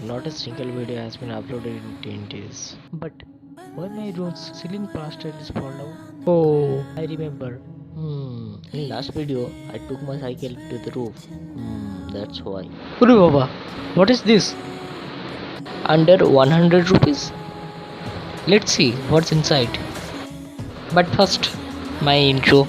not a single video has been uploaded in 10 days. But why my room's ceiling plaster is fallen down? Oh, I remember. In last video, I took my cycle to the roof. That's why. Ure Baba, what is this? Under 100 rupees? Let's see what's inside. But first, my intro.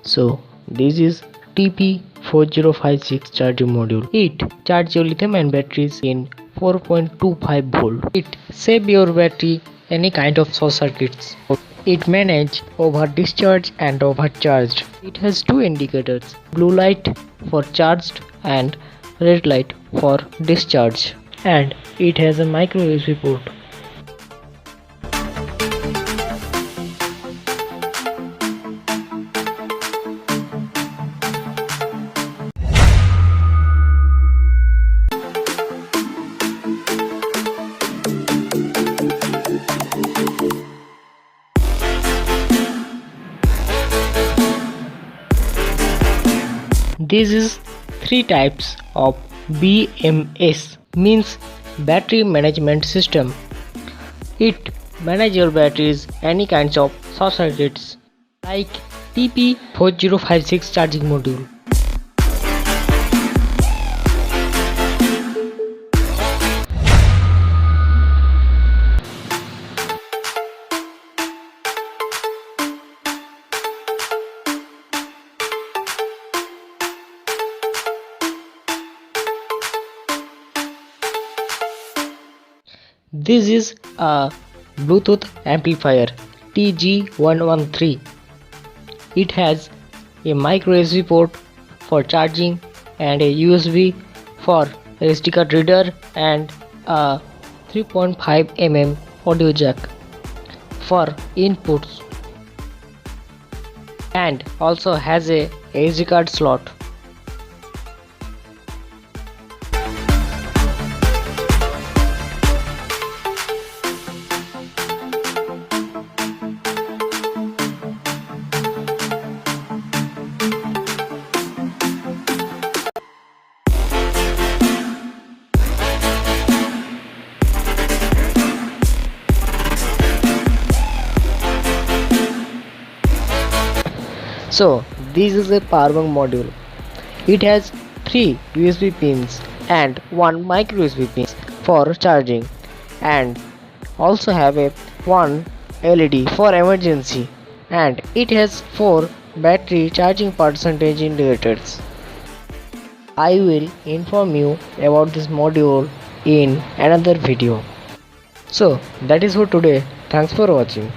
So this is TP4056 charging module. It charges your lithium-ion batteries in 4.25 volt. It save your battery any kind of short circuits. It manage over discharge and overcharged. It has two indicators, blue light for charged and red light for discharge. And it has a micro USB port. This is three types of BMS, means battery management system. It manages your batteries any kinds of short circuits like TP4056 charging module. This is a Bluetooth amplifier TG113. It has a micro USB port for charging and a USB for SD card reader and a 3.5 mm audio jack for inputs, and also has a SD card slot. So this is a power bank module. It has 3 USB pins and 1 micro USB pin for charging, and also have a 1 LED for emergency, and it has 4 battery charging percentage indicators. I will inform you about this module in another video. So that is for today. Thanks for watching.